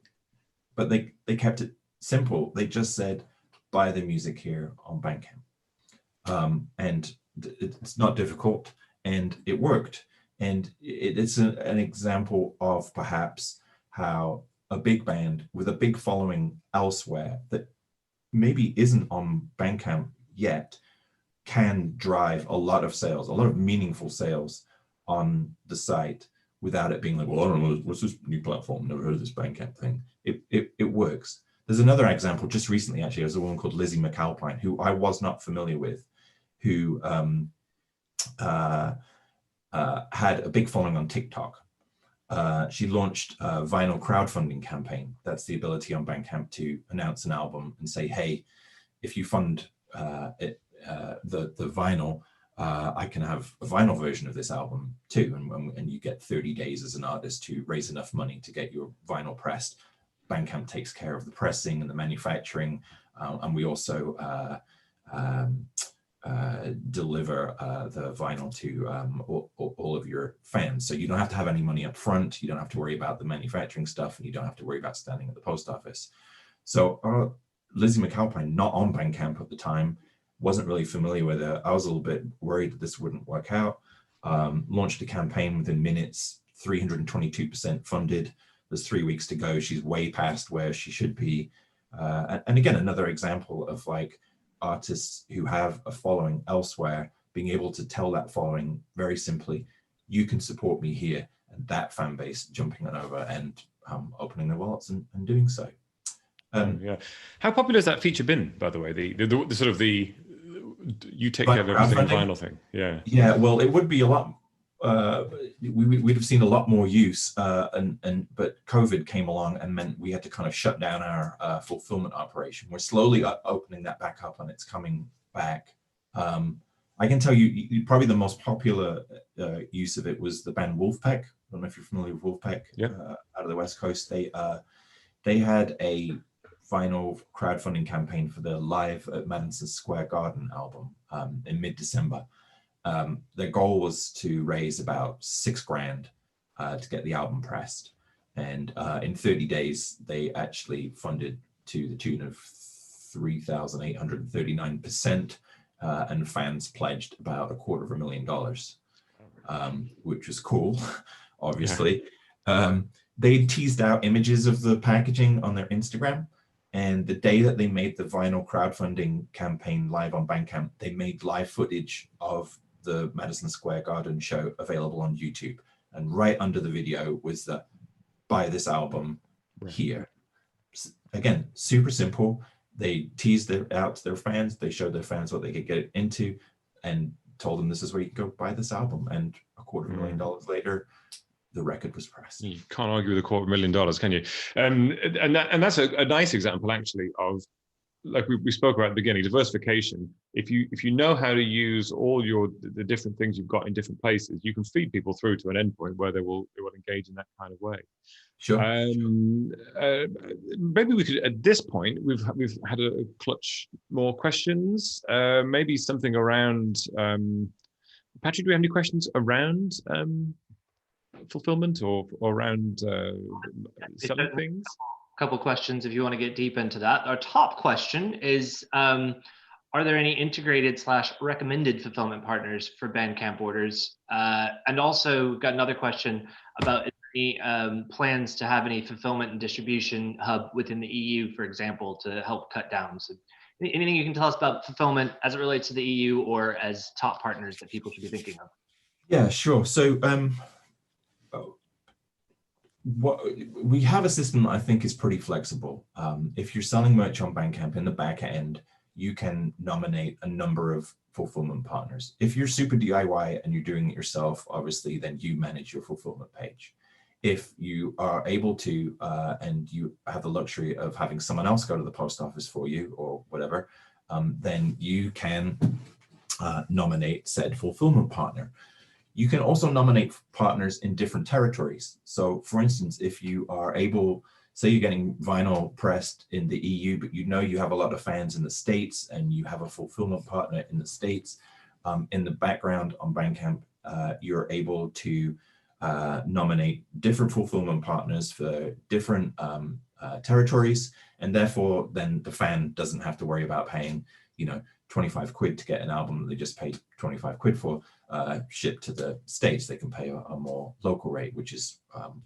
but they kept it simple. They just said, buy the music here on Bandcamp. And it's not difficult, and it worked. And it's an example of perhaps how a big band with a big following elsewhere that maybe isn't on Bandcamp yet can drive a lot of sales, a lot of meaningful sales on the site, without it being like, well, I don't know, what's this new platform? Never heard of this Bandcamp thing. It works. There's another example just recently, actually. There's a woman called Lizzie McAlpine, who I was not familiar with, who had a big following on TikTok. She launched a vinyl crowdfunding campaign. That's the ability on Bandcamp to announce an album and say, hey, if you fund the vinyl, I can have a vinyl version of this album too. And you get 30 days as an artist to raise enough money to get your vinyl pressed. Bandcamp takes care of the pressing and the manufacturing. And we also deliver the vinyl to all of your fans. So you don't have to have any money up front. You don't have to worry about the manufacturing stuff, and you don't have to worry about standing at the post office. So Lizzie McAlpine, not on Bandcamp at the time, wasn't really familiar with it. I was a little bit worried that this wouldn't work out. Launched a campaign within minutes, 322% funded. There's 3 weeks to go. She's way past where she should be. And again, another example of like artists who have a following elsewhere being able to tell that following very simply, you can support me here, and that fan base jumping on over and opening their wallets and doing so. Yeah. How popular has that feature been, by the way? The sort of the you take care of everything vinyl thing. Yeah. Yeah. Well, it would be a lot. We'd have seen a lot more use, but COVID came along and meant we had to kind of shut down our fulfillment operation. We're slowly opening that back up, and it's coming back. I can tell you, probably the most popular use of it was the band Wolfpack. I don't know if you're familiar with Wolfpack. Yeah. Out of the West Coast, they had a vinyl crowdfunding campaign for their Live at Madison Square Garden album in mid-December. Their goal was to raise about $6,000 to get the album pressed. And in 30 days, they actually funded to the tune of 3,839%, and fans pledged about $250,000, which was cool, obviously. Yeah. They teased out images of the packaging on their Instagram. And the day that they made the vinyl crowdfunding campaign live on Bandcamp, they made live footage of the Madison Square Garden show available on YouTube. And right under the video was the buy this album here. Again, super simple. They teased it out to their fans. They showed their fans what they could get into and told them this is where you can go buy this album. And $250,000 later, the record was pressed. You can't argue with $250,000, can you? And that's a nice example, actually, of, like we spoke about at the beginning, diversification. If you know how to use all the different things you've got in different places, you can feed people through to an endpoint where they will engage in that kind of way. Sure. Maybe we could, at this point, we've had a clutch more questions. Maybe something around. Patrick, do we have any questions around fulfillment or around selling things? Couple questions if you want to get deep into that. Our top question is, are there any integrated / recommended fulfillment partners for Bandcamp orders? And also got another question about any plans to have any fulfillment and distribution hub within the EU, for example, to help cut down. So anything you can tell us about fulfillment as it relates to the EU or as top partners that people should be thinking of? Yeah, sure. So what we have a system that I think is pretty flexible. If you're selling merch on Bandcamp in the back end, you can nominate a number of fulfillment partners. If you're super DIY and you're doing it yourself, obviously, then you manage your fulfillment page. If you are able to, and you have the luxury of having someone else go to the post office for you or whatever, then you can nominate said fulfillment partner. You can also nominate partners in different territories. So for instance, if you are able, say you're getting vinyl pressed in the EU, but you know you have a lot of fans in the States and you have a fulfillment partner in the States, in the background on Bandcamp, you're able to nominate different fulfillment partners for different territories. And therefore, then the fan doesn't have to worry about paying, 25 quid to get an album that they just paid 25 quid for shipped to the States. They can pay a more local rate, which is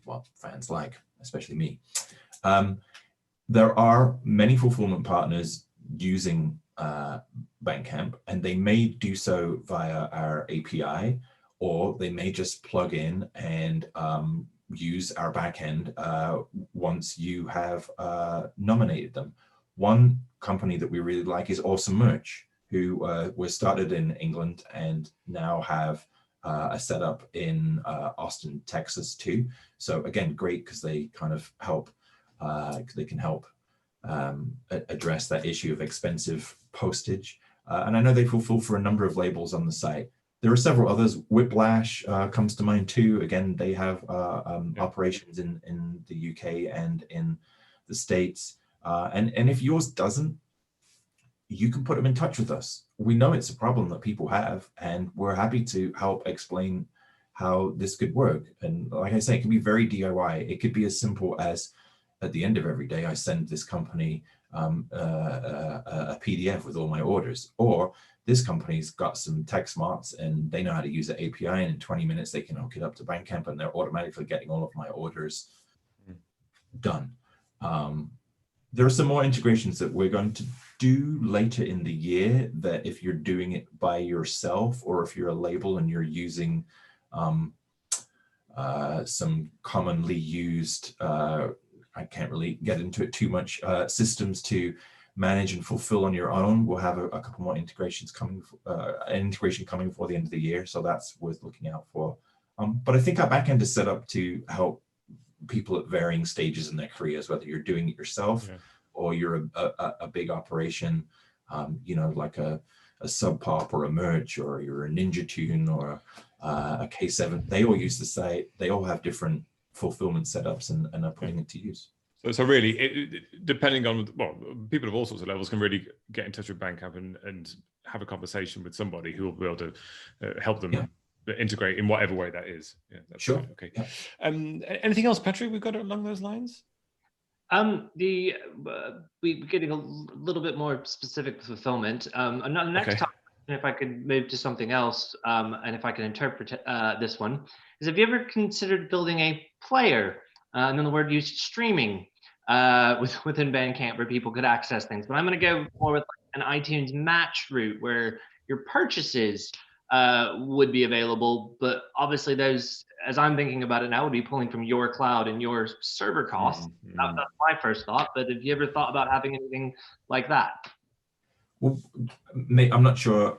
what fans like, especially me. There are many fulfillment partners using Bandcamp, and they may do so via our API, or they may just plug in and use our backend once you have nominated them. One company that we really like is Awesome Merch, who was started in England and now have a setup in Austin, Texas too. So again, great, because they kind of help, they can help address that issue of expensive postage. And I know they fulfill for a number of labels on the site. There are several others. Whiplash comes to mind too. Again, they have operations in the UK and in the States. And if yours doesn't, you can put them in touch with us. We know it's a problem that people have, and we're happy to help explain how this could work. And like I say, it can be very DIY. It could be as simple as, at the end of every day, I send this company a PDF with all my orders. Or this company's got some tech smarts and they know how to use the API, and in 20 minutes they can hook it up to Bandcamp and they're automatically getting all of my orders done. There are some more integrations that we're going to do later in the year, that if you're doing it by yourself, or if you're a label and you're using some commonly used, I can't really get into it too much, systems to manage and fulfill on your own. We'll have a couple more integrations coming, an integration coming before the end of the year, so that's worth looking out for. But I think our backend is set up to help people at varying stages in their careers, whether you're doing it yourself or you're a big operation, like a Sub Pop or a Merch, or you're a Ninja Tune or a K7. They all use the site. They all have different fulfillment setups and are putting it to use. So really, depending on, people of all sorts of levels can really get in touch with Bandcamp and have a conversation with somebody who will be able to help them integrate in whatever way that is. Yeah, that's sure. Right. Okay. Yeah. Anything else, Patrick, we've got along those lines? We're getting a little bit more specific with fulfillment. Next topic, if I could move to something else, and if I can interpret this one, is, have you ever considered building a player, and then the word used, streaming, within Bandcamp, where people could access things? But I'm going to go more with an iTunes match route, where your purchases would be available, but obviously those, as I'm thinking about it now, would be pulling from your cloud and your server costs. That's my first thought, but have you ever thought about having anything like that? Well, I'm not sure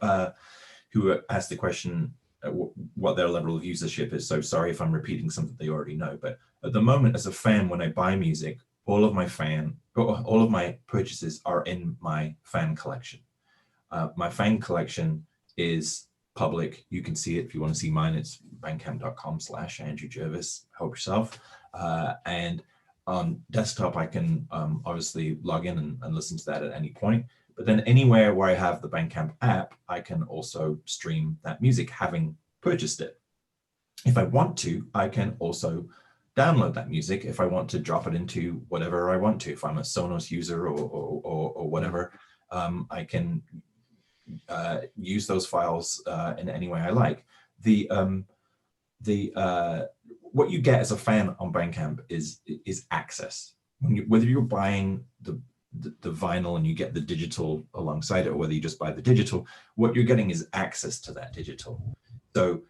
who asked the question what their level of usership is. So sorry if I'm repeating something they already know. But at the moment, as a fan, when I buy music, all of my purchases are in my fan collection. My fan collection is public. You can see it if you want to see mine. It's bandcamp.com/Andrew Jervis. Help yourself. And on desktop, I can obviously log in and listen to that at any point. But then anywhere where I have the Bandcamp app, I can also stream that music, having purchased it. If I want to, I can also download that music if I want to drop it into whatever I want to. If I'm a Sonos user or whatever, I can use those files in any way I like. What you get as a fan on Bandcamp is access. Whether you're buying the vinyl and you get the digital alongside it, or whether you just buy the digital, what you're getting is access to that digital. So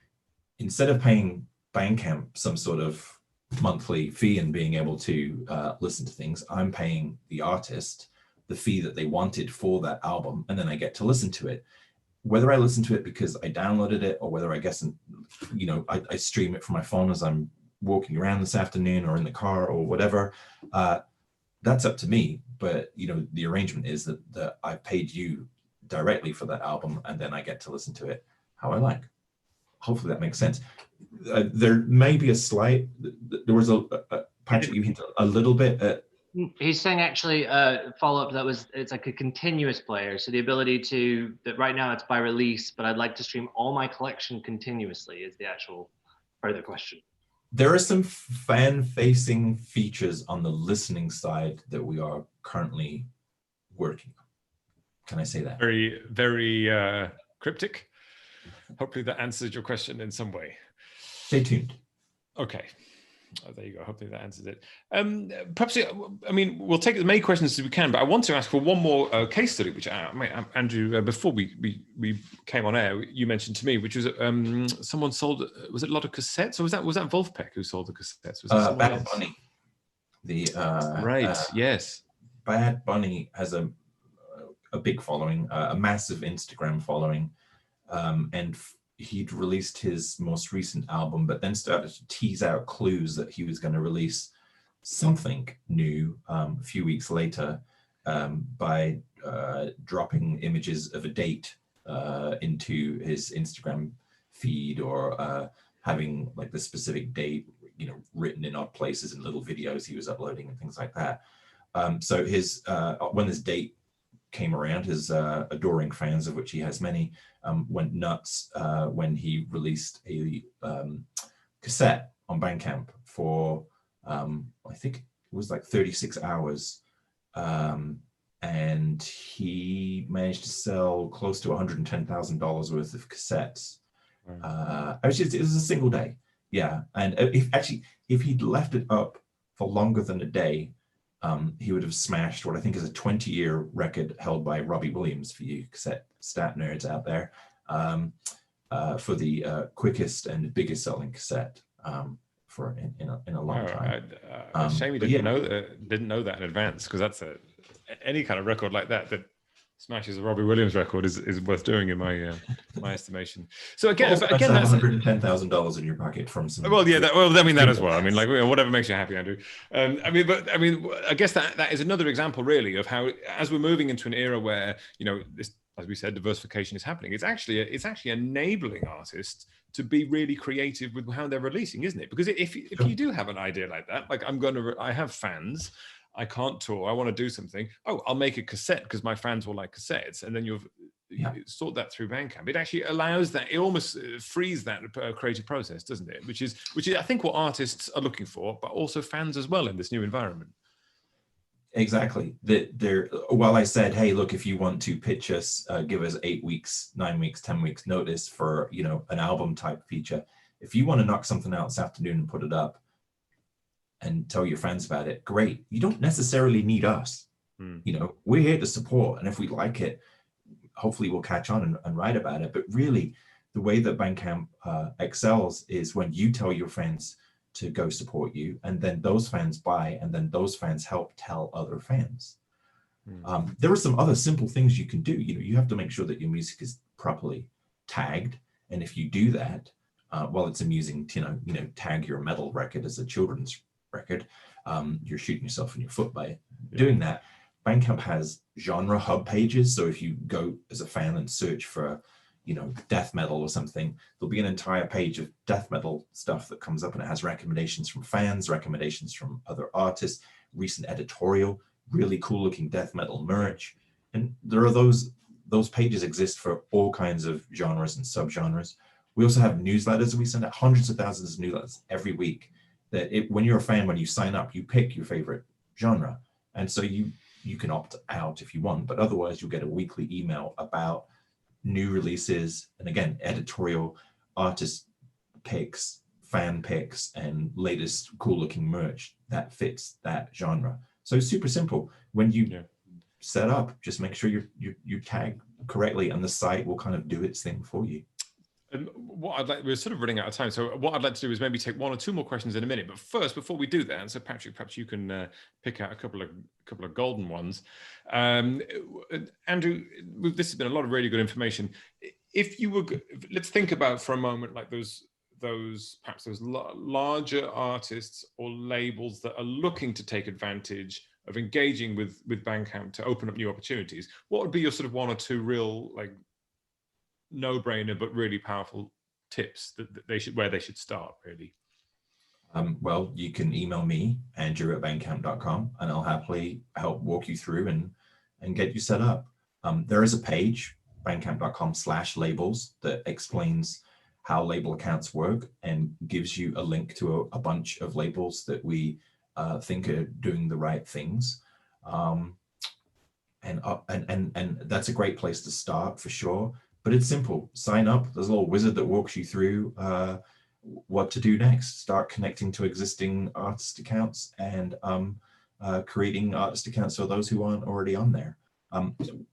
instead of paying Bandcamp some sort of monthly fee and being able to listen to things, I'm paying the artist the fee that they wanted for that album, and then I get to listen to it. Whether I listen to it because I downloaded it, or whether I guess, I stream it from my phone as I'm walking around this afternoon or in the car or whatever, that's up to me. But the arrangement is that I paid you directly for that album, and then I get to listen to it how I like. Hopefully that makes sense. There may be there was a Patrick, you hinted a little bit at. He's saying actually follow up it's like a continuous player. So the ability that right now it's by release, but I'd like to stream all my collection continuously is the actual further question. There are some fan-facing features on the listening side that we are currently working on. Can I say that? Very, very cryptic. Hopefully that answers your question in some way. Stay tuned. Okay. Oh, there you go. Hopefully that answers it. Perhaps, we'll take as many questions as we can, but I want to ask for one more case study, which Andrew, before we came on air, you mentioned to me, which was someone sold, was it a lot of cassettes, or was that Wolfpack who sold the cassettes? Was it Bad Bunny. Right, yes. Bad Bunny has a big following, a massive Instagram following, and he'd released his most recent album, but then started to tease out clues that he was going to release something new a few weeks later by dropping images of a date into his Instagram feed, or having like the specific date, written in odd places in little videos he was uploading and things like that. So his when this date came around, his adoring fans, of which he has many, went nuts when he released a cassette on Bandcamp for I think it was like 36 hours, and he managed to sell close to $110,000 worth of cassettes. It was a single day, yeah. And if he'd left it up for longer than a day, he would have smashed what I think is a 20-year record held by Robbie Williams, for you cassette stat nerds out there, for the quickest and biggest selling cassette for in a long time. Shame you didn't know that in advance, because that's any kind of record like that smashes a Robbie Williams record is worth doing in my my estimation. So again, that's $110,000 in your pocket from some. Well, yeah, that as well. Whatever makes you happy, Andrew. I guess that is another example, really, of how, as we're moving into an era where this, as we said, diversification is happening. It's actually enabling artists to be really creative with how they're releasing, isn't it? Because if you do have an idea like that, like I have fans. I can't tour. I want to do something. Oh, I'll make a cassette because my fans will like cassettes, and then you sort that through Bandcamp. It actually allows that. It almost frees that creative process, doesn't it? Which is I think what artists are looking for, but also fans as well in this new environment. Exactly. While I said, hey, look, if you want to pitch us, give us 8 weeks, 9 weeks, 10 weeks notice for an album type feature. If you want to knock something out this afternoon and put it up, and tell your fans about it, great. You don't necessarily need us. We're here to support, and if we like it, hopefully we'll catch on and write about it. But really, the way that Bandcamp excels is when you tell your fans to go support you, and then those fans buy, and then those fans help tell other fans. There are some other simple things you can do. You have to make sure that your music is properly tagged, And if you do that, while it's amusing to, tag your metal record as a children's record, you're shooting yourself in your foot by doing that. Bandcamp has genre hub pages. So if you go as a fan and search for, death metal or something, there'll be an entire page of death metal stuff that comes up, and it has recommendations from fans, recommendations from other artists, recent editorial, really cool looking death metal merch. And there are those pages exist for all kinds of genres and subgenres. We also have newsletters. We send out hundreds of thousands of newsletters every week. When you're a fan, when you sign up, you pick your favorite genre. And so you can opt out if you want, but otherwise you'll get a weekly email about new releases. And again, editorial, artist picks, fan picks, and latest cool looking merch that fits that genre. So it's super simple. When you set up, just make sure you tag correctly, and the site will kind of do its thing for you. And we're sort of running out of time. So what I'd like to do is maybe take one or two more questions in a minute. But first, before we do that, and so Patrick, perhaps you can pick out a couple of golden ones. Andrew, this has been a lot of really good information. If you were, let's think about for a moment, like those larger artists or labels that are looking to take advantage of engaging with Bandcamp to open up new opportunities. What would be your sort of one or two real no-brainer but really powerful tips that where they should start, really? Well, you can email me, andrew@bandcamp.com, and I'll happily help walk you through and get you set up. There is a page, bandcamp.com/labels, that explains how label accounts work and gives you a link to a bunch of labels that we think are doing the right things. And that's a great place to start for sure. But it's simple. Sign up. There's a little wizard that walks you through what to do next. Start connecting to existing artist accounts and creating artist accounts for those who aren't already on there.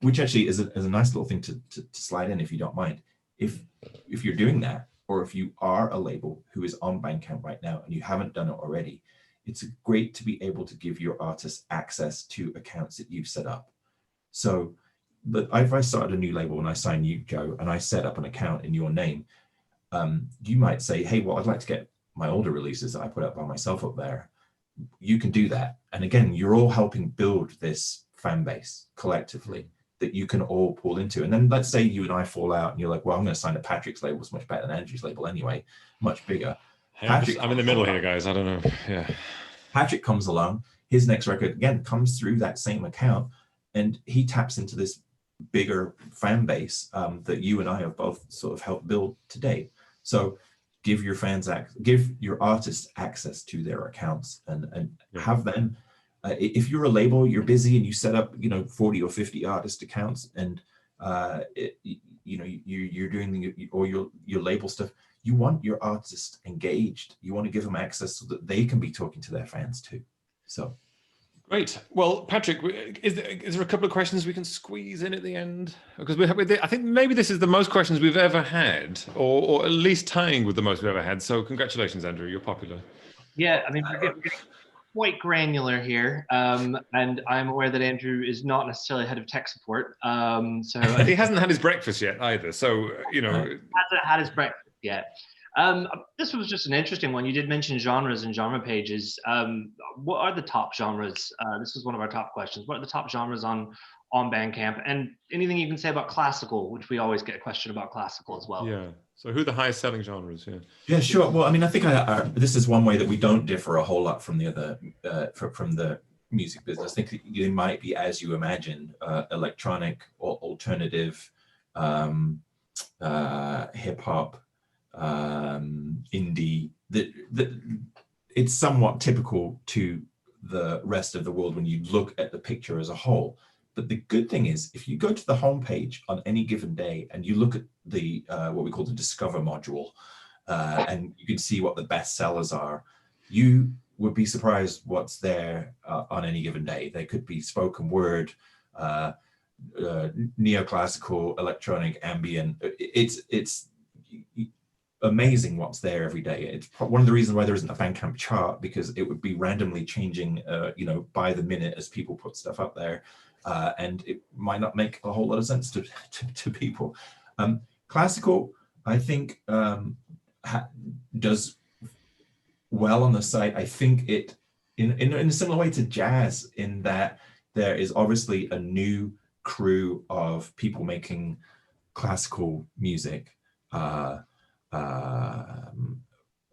Which actually is a nice little thing to slide in, if you don't mind. If you're doing that, or if you are a label who is on Bandcamp right now and you haven't done it already, it's great to be able to give your artists access to accounts that you've set up. So, but if I started a new label and I sign you, Joe, and I set up an account in your name, you might say, hey, well, I'd like to get my older releases that I put up by myself up there. You can do that. And again, you're all helping build this fan base collectively that you can all pull into. And then let's say you and I fall out and you're like, well, I'm going to sign to Patrick's label. It's much better than Andrew's label anyway, much bigger. Hey, I'm in the middle here, guys. I don't know. Yeah. Patrick comes along. His next record, again, comes through that same account, and he taps into this bigger fan base that you and I have both sort of helped build to date. So give your artists access to their accounts and have them. If you're a label, you're busy and you set up, 40 or 50 artist accounts, and you're doing your label stuff. You want your artists engaged. You want to give them access so that they can be talking to their fans too. So. Great. Well, Patrick, is there a couple of questions we can squeeze in at the end? Because I think maybe this is the most questions we've ever had, or at least tying with the most we've ever had. So congratulations, Andrew. You're popular. Yeah, I mean, we're getting quite granular here, and I'm aware that Andrew is not necessarily head of tech support. So he hasn't had his breakfast yet either. So hasn't had his breakfast yet. This was just an interesting one. You did mention genres and genre pages. What are the top genres? This was one of our top questions. What are the top genres on Bandcamp? And anything you can say about classical, which we always get a question about classical as well. Yeah. So who are the highest selling genres? Yeah, sure. Well, I mean, I think this is one way that we don't differ a whole lot from the other, from the music business. I think they might be, as you imagine, electronic or alternative, hip hop, indie. It's somewhat typical to the rest of the world when you look at the picture as a whole. But the good thing is, if you go to the homepage on any given day and you look at the what we call the Discover module, and you can see what the best sellers are, you would be surprised what's there on any given day. They could be spoken word, neoclassical, electronic, ambient. It's amazing what's there every day. It's one of the reasons why there isn't a Bandcamp chart, because it would be randomly changing, by the minute as people put stuff up there, and it might not make a whole lot of sense to people. Classical, I think does well on the site. I think it in a similar way to jazz, in that there is obviously a new crew of people making classical music,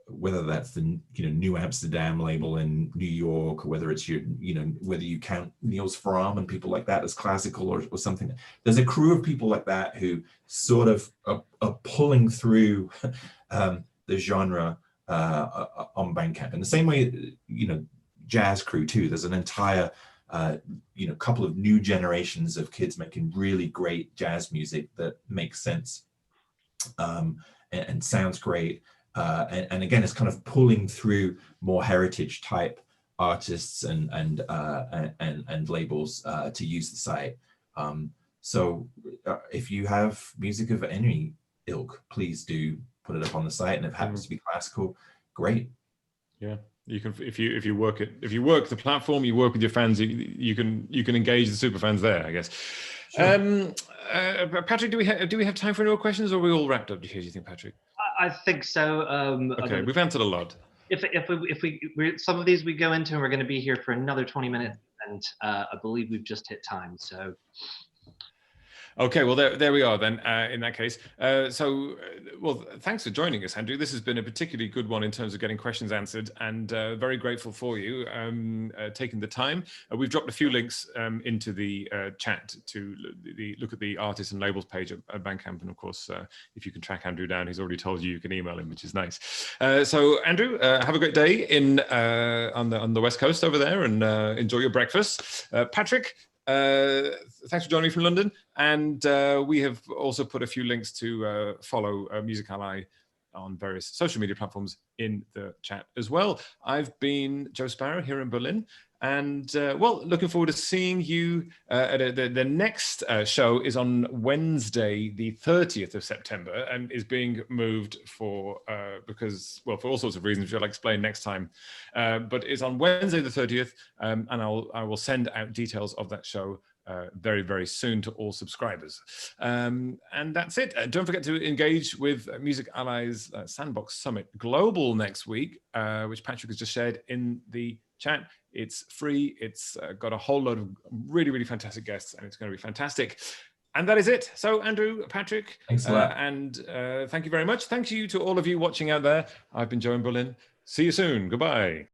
whether that's the New Amsterdam label in New York, or whether it's whether you count Niels Fromm and people like that as classical or something. There's a crew of people like that who sort of are pulling through the genre on Bandcamp. In the same way, jazz crew too. There's an entire couple of new generations of kids making really great jazz music that makes sense and sounds great. And again, it's kind of pulling through more heritage type artists and labels to use the site. So if you have music of any ilk, please do put it up on the site. And if it happens to be classical, great. Yeah, you can if you work the platform, you work with your fans, you can engage the super fans there, I guess. Sure. Patrick, do we have time for any more questions, or are we all wrapped up here, do you think, Patrick? I think so. Okay, we've answered a lot. If we some of these we go into, and we're going to be here for another 20 minutes, and I believe we've just hit time. So. Okay, well, there we are then, in that case. Well, thanks for joining us, Andrew. This has been a particularly good one in terms of getting questions answered, and very grateful for you taking the time. We've dropped a few links into the chat to look at the artists and labels page at Bandcamp, and of course, if you can track Andrew down, he's already told you can email him, which is nice. So, Andrew, have a great day on the West Coast over there, and enjoy your breakfast. Patrick, thanks for joining me from London, and we have also put a few links to follow Music Ally on various social media platforms in the chat as well. I've been Joe Sparrow here in Berlin, and well, looking forward to seeing you at the next show is on Wednesday, the 30th of September, and is being moved for all sorts of reasons, which I'll explain next time. But it's on Wednesday the 30th, and I will send out details of that show very, very soon to all subscribers. And that's it. Don't forget to engage with Music Ally's Sandbox Summit Global next week, which Patrick has just shared in the chat. It's free. It's got a whole load of really, really fantastic guests, and it's going to be fantastic. And that is it. So, Andrew, Patrick, thanks a lot. And thank you very much. Thank you to all of you watching out there. I've been Joe in Berlin. See you soon. Goodbye.